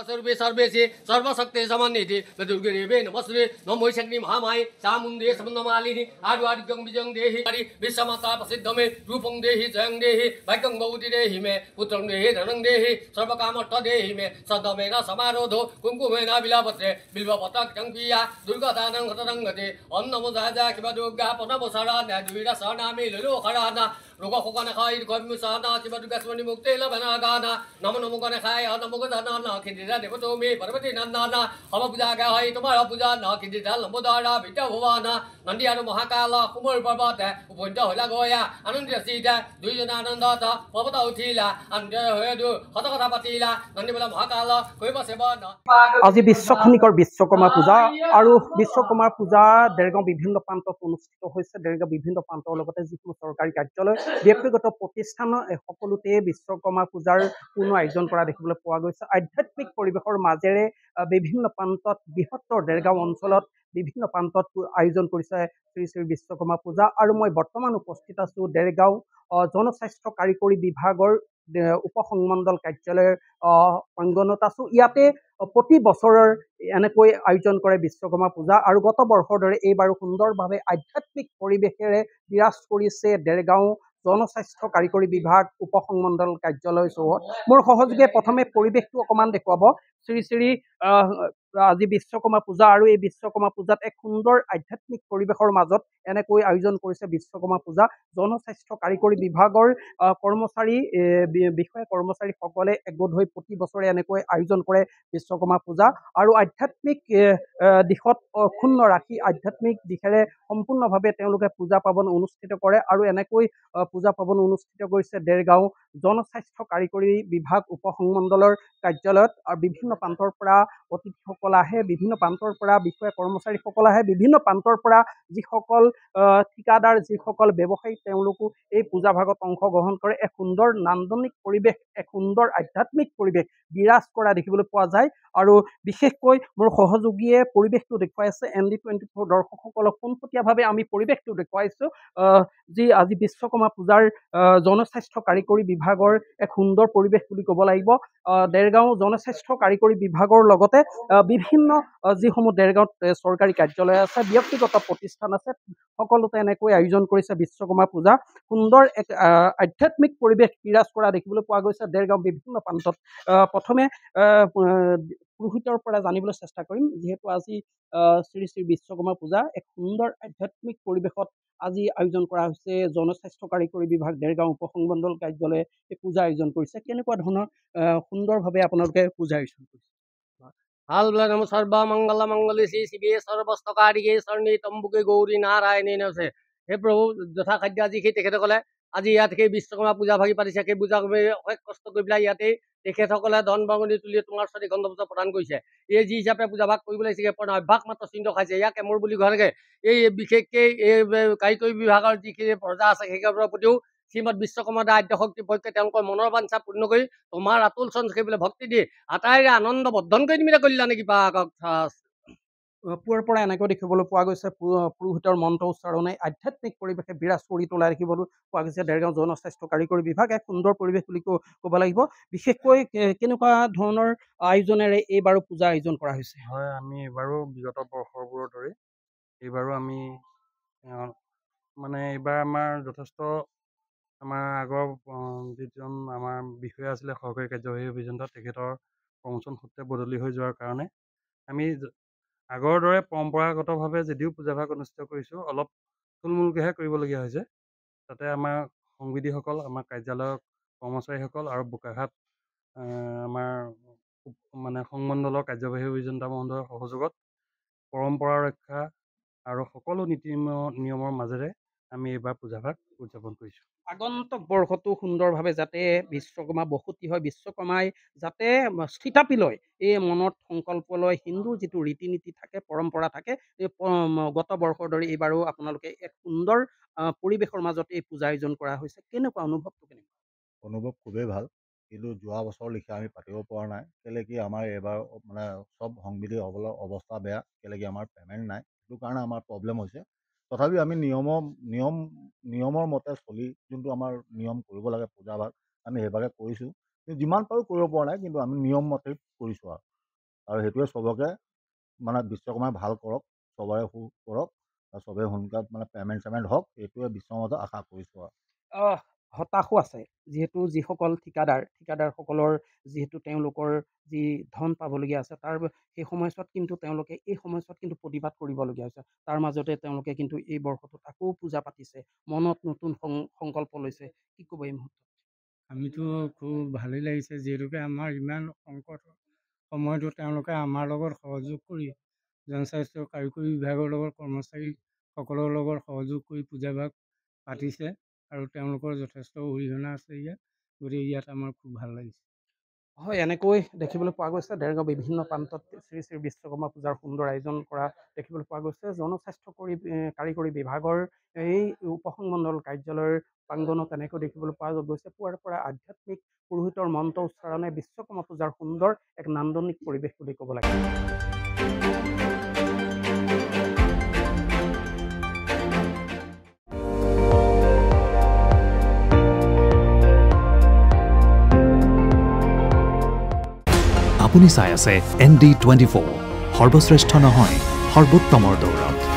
सर्वे सर्वेशे सर्वशक्ति समन्विते दुर्गदेवे नमस्ते नमो शक्ति महामाये चामुण्डे समन्नमालिनि आदिवादिगं विजयं देहि हरि विश्वमाता प्रसिद्धमे रूपं देहि जयं देहि भाग्यं भवति देहि मे पुत्रं देहि धनं देहि सर्वकामर्थ देहि मे सदमेन समारोधो कुङ्कुमेन विलापत्रे बिल्वपत्रं पिया दुर्गादानं हतरङ्गते ॐ नमो जाजा किवा दुर्गा पनमो शरणा दुर्गा शरणामि ललो खराना रोग खोकने खाय गम्य साना किवा दुर्गा स्वनि मुक्ते लबना गाना नमो नमो गने खाय नमो गना ना खिदिरा देवतो मे पार्वती नंदना हम पूजा गा है तुम्हारा पूजा ना खिदिरा लंबोदारा विद्या भवाना नंदी आरो महाकाल कुमार पर्वत उपंत होला गया आनंद सीता दुई जना आनंदत पर्वत उठिला आनंद हेदु हत कथा पातिला नंदी बोला महाकाल कइब सेवन আজি বিশ্বখনিকৰ বিশ্বকৰ্মা পূজা আৰু বিশ্বকৰ্মা পূজা দেৰগাঁও বিভিন্ন প্ৰান্তত অনুষ্ঠিত হৈছে। দেৰগাঁও বিভিন্ন প্ৰান্তৰ লগতে যিকোনো চৰকাৰী কাৰ্যালয় ব্যক্তিগত প্ৰতিষ্ঠান সকলোতে বিশ্বকৰ্মা পূজাৰ কোনো আয়োজন কৰা দেখিবলৈ পোৱা গৈছে। আধ্যাত্মিক পৰিৱেশৰ মাজেৰে বিভিন্ন প্ৰান্তত বৃহত্তৰ দেৰগাঁও অঞ্চলত বিভিন্ন প্ৰান্তত আয়োজন কৰিছে শ্ৰী শ্ৰী বিশ্বকৰ্মা পূজা। আৰু মই বৰ্তমান উপস্থিত আছো দেৰগাঁও জনস্বাস্থ্য কাৰিকৰী বিভাগৰ উপসংমণ্ডল কাৰ্যালয়ৰ অংগনত আছো। ইয়াতে প্ৰতি বছৰৰ এনেকৈ আয়োজন কৰে বিশ্বকৰ্মা পূজা আৰু গত বৰ্ষৰ দৰে এইবাৰো সুন্দৰভাৱে আধ্যাত্মিক পৰিৱেশেৰে বিৰাজ কৰিছে দেৰগাঁও জনস্বাস্থ্য কাৰিকৰী বিভাগ উপসংমণ্ডল কাৰ্যালয় চৌহদ। মোৰ সহযোগে প্ৰথমে পৰিৱেশটো অকণমান দেখুৱাব। শ্ৰী শ্ৰী আজি বিশ্বকৰ্মা পূজা আৰু এই বিশ্বকৰ্মা পূজাত এক সুন্দৰ আধ্যাত্মিক পৰিৱেশৰ মাজত এনেকৈ আয়োজন কৰিছে বিশ্বকৰ্মা পূজা। জনস্বাস্থ্য কাৰিকৰী বিভাগৰ কৰ্মচাৰী বিষয়া কৰ্মচাৰীসকলে একগোট হৈ প্ৰতি বছৰে এনেকৈ আয়োজন কৰে বিশ্বকৰ্মা পূজা আৰু আধ্যাত্মিক দিশত অক্ষুণ্ণ ৰাখি আধ্যাত্মিক দিশেৰে সম্পূৰ্ণভাৱে তেওঁলোকে পূজা পাৰ্বণ অনুষ্ঠিত কৰে। আৰু এনেকৈ পূজা পাৰ্বণ অনুষ্ঠিত কৰিছে দেৰগাঁও জনস্বাস্থ্য কাৰিকৰী বিভাগ উপসংমণ্ডলৰ কাৰ্যালয়ত। আৰু বিভিন্ন প্ৰান্তৰ পৰা অতিথিসকল আহে, বিভিন্ন প্ৰান্তৰ পৰা বিষয়া কৰ্মচাৰীসকল আহে, বিভিন্ন প্ৰান্তৰ পৰা যিসকল ঠিকাদাৰ যিসকল ব্যৱসায়ী তেওঁলোকো এই পূজা ভাগত অংশগ্ৰহণ কৰে। এক সুন্দৰ নান্দনিক পৰিৱেশ, এক সুন্দৰ আধ্যাত্মিক পৰিৱেশ বিৰাজ কৰা দেখিবলৈ পোৱা যায়। আৰু বিশেষকৈ মোৰ সহযোগীয়ে পৰিৱেশটো দেখুৱাইছে। ND24 দৰ্শকসকলক পোনপটীয়াভাৱে আমি পৰিৱেশটো দেখুৱাইছো যি আজি বিশ্বকৰ্মা পূজাৰ জনস্বাস্থ্য কাৰিকৰী বিভাগৰ এক সুন্দৰ পৰিৱেশ বুলি ক'ব লাগিব। দেৰগাঁও জনস্বাস্থ্য কাৰিকৰী বিভাগৰ লগতে বিভিন্ন যিসমূহ দেৰগাঁৱত চৰকাৰী কাৰ্যালয় আছে, ব্যক্তিগত প্ৰতিষ্ঠান আছে, সকলোতে এনেকৈ আয়োজন কৰিছে বিশ্বকৰ্মা পূজা। সুন্দৰ এক আধ্যাত্মিক পৰিৱেশ বিৰাজ কৰা দেখিবলৈ পোৱা গৈছে দেৰগাঁও বিভিন্ন প্ৰান্তত। প্ৰথমে পুৰোহিতৰ পৰা জানিবলৈ চেষ্টা কৰিম, যিহেতু আজি শ্ৰী শ্ৰী বিশ্বকৰ্মা পূজা এক সুন্দৰ আধ্যাত্মিক পৰিৱেশত আজি আয়োজন কৰা হৈছে। জনস্বাস্থ্য কাৰিকৰী বিভাগ দেৰগাঁও উপসংমণ্ডল কাৰ্যালয়ে এই পূজা আয়োজন কৰিছে। কেনেকুৱা ধৰণৰ সুন্দৰভাৱে আপোনালোকে পূজা আয়োজন কৰিছে? हाल नम सर्व मंगल मंगल श्री शिवे सर्वस्तकारिके शरणी तम्बुके गौरी नारायणी नमसे। हे प्रभु যথা খাদ্য আজি সেই তেখেতসকলে আজি ইয়াত সেই বিশ্বকৰ্মা পূজা ভাগি পাতিছে। সেই পূজা অশেষ কষ্ট কৰি পেলাই ইয়াতে তেখেতসকলে ধন বৰঙণি তুলি তোমাৰ ওচৰত গন্ধ পূজা প্ৰদান কৰিছে। এই যি হিচাপে পূজা ভাগ কৰিব লাগিছে অভ্যাস মাত্ৰ চিন্ত খাইছে। ইয়াকে মোৰ বুলি ঘৰকে এই বিশেষকৈ এই কাৰিকৰী বিভাগৰ যিখিনি প্ৰজা আছে সেইসকলৰ প্ৰতিও শ্ৰীমদ বিশ্বকৰ্মা আদ্য শক্তি পক্ষে তেওঁলোকৰ মনৰ বাঞ্ছা পূৰ্ণ কৰি তোমাৰ আতুল চন্দ সেইবোলে ভক্তি দি আটাইৰে আনন্দ বৰ্ধন কৰি তুমি কল্যাণে কিবা পুৱাৰ পৰা এনেকৈ দেখিবলৈ পোৱা গৈছে পুৰোহিতৰ মন্ত্ৰ উচ্চাৰণে আধ্যাত্মিক পৰিৱেশে বিৰাজ কৰি তোলা দেখিবলৈ পোৱা গৈছে দেৰগাঁও জনস্বাস্থ্য কাৰিকৰী বিভাগ। এক সুন্দৰ পৰিৱেশ বুলি ক'ব লাগিব। বিশেষকৈ কেনেকুৱা ধৰণৰ আয়োজনেৰে এইবাৰো পূজা আয়োজন কৰা হৈছে? হয়, আমি এইবাৰো বিগত বৰ্ষবোৰৰ দৰে এইবাৰো আমি মানে এইবাৰ আমাৰ যথেষ্ট আমাৰ আগৰ যিজন আমাৰ বিষয়া আছিলে সহকাৰী কাৰ্যবাহী অভিযন্তা, তেখেতৰ প্ৰমোচন সূত্ৰে বদলি হৈ যোৱাৰ কাৰণে আমি আগৰ দৰে পৰম্পৰাগতভাৱে যদিও পূজাভাগ অনুষ্ঠিত কৰিছোঁ, অলপ থুলমূলকৈহে কৰিবলগীয়া হৈছে। তাতে আমাৰ সংবিধিসকল, আমাৰ কাৰ্যালয়ৰ কৰ্মচাৰীসকল আৰু বোকাঘাট আমাৰ মানে সংমণ্ডলৰ কাৰ্যবাহী অভিযন্তা মহোদয়ৰ সহযোগত পৰম্পৰা ৰক্ষা আৰু সকলো নীতি নিয়মৰ মাজেৰে আমি এইবাৰ পূজাভাগ উদযাপন কৰিছোঁ। আগন্তুক বৰ্ষটো সুন্দৰভাৱে যাতে বিশ্বকৰ্মা বসতি হয়, বিশ্বকৰ্মাই যাতে স্থিতাপি লয়, এই মনত সংকল্প লয়, হিন্দুৰ যিটো ৰীতি নীতি থাকে, পৰম্পৰা থাকে, এই গত বৰ্ষৰ দৰে এইবাৰো আপোনালোকে এক সুন্দৰ পৰিৱেশৰ মাজত এই পূজা আয়োজন কৰা হৈছে। কেনেকুৱা অনুভৱটো? কেনেকুৱা অনুভৱ? খুবেই ভাল, কিন্তু যোৱা বছৰ লিখীয়া আমি পাতিব পৰা নাই। কেলে কি আমাৰ এইবাৰ মানে চব সংবিধি অৱস্থা বেয়া, কেলে কি আমাৰ পে'মেণ্ট নাই, সেইটো কাৰণে আমাৰ প্ৰব্লেম হৈছে। তথাপি আমি নিয়মৰ মতে চলি যোনটো আমাৰ নিয়ম কৰিব লাগে পূজাভাগ আমি সেইভাগে কৰিছোঁ। যিমান পাৰোঁ কৰিব পৰা নাই, কিন্তু আমি নিয়ম মতে কৰিছোঁ আৰু সেইটোৱে চবকে মানে বিশ্বকৰ্মাই ভাল কৰক, চবৰে কৰক আৰু চবেই সোনকালে মানে পে'মেণ্ট হওক, এইটোৱে বিশ্বৰ মাজত আশা কৰিছোঁ আৰু। হতাশো আছে, যিহেতু যিসকল ঠিকাদাৰসকলৰ যিহেতু তেওঁলোকৰ যি ধন পাবলগীয়া আছে তাৰ সেই সময়ছোৱাত কিন্তু তেওঁলোকে এই সময়ছোৱাত কিন্তু প্ৰতিবাদ কৰিবলগীয়া হৈছে। তাৰ মাজতে তেওঁলোকে কিন্তু এই বৰ্ষটোত আকৌ পূজা পাতিছে, মনত নতুন সংকল্প লৈছে। কি ক'ব এই মুহূৰ্তত? আমিতো খুব ভালেই লাগিছে, যিহেতুকে আমাৰ ইমান সংকট সময়তো তেওঁলোকে আমাৰ লগত সহযোগ কৰি জনস্বাস্থ্য কাৰিকৰী বিভাগৰ লগত কৰ্মচাৰীসকলৰ লগত সহযোগ কৰি পূজাভাগ পাতিছে আৰু তেওঁলোকৰ যথেষ্ট অৰিহণা আছে ইয়াত, গতিকে ইয়াত আমাৰ খুব ভাল লাগিছে। হয়, এনেকৈ দেখিবলৈ পোৱা গৈছে দেৰগাঁও বিভিন্ন প্ৰান্তত শ্ৰী শ্ৰী বিশ্বকৰ্মা পূজাৰ সুন্দৰ আয়োজন কৰা দেখিবলৈ পোৱা গৈছে। জনস্বাস্থ্য কাৰিকৰী বিভাগৰ এই উপসংমণ্ডল কাৰ্যালয়ৰ প্ৰাংগণত এনেকৈ দেখিবলৈ পোৱা গৈছে। পুৱাৰ পৰা আধ্যাত্মিক পুৰোহিতৰ মন্ত্ৰ উচ্চাৰণে বিশ্বকৰ্মা পূজাৰ সুন্দৰ এক নান্দনিক পৰিৱেশ বুলি ক'ব লাগে। আপুনি চাই আছে ND24, সৰ্বশ্ৰেষ্ঠ নহয় সৰ্বোত্তমৰ দৌৰত।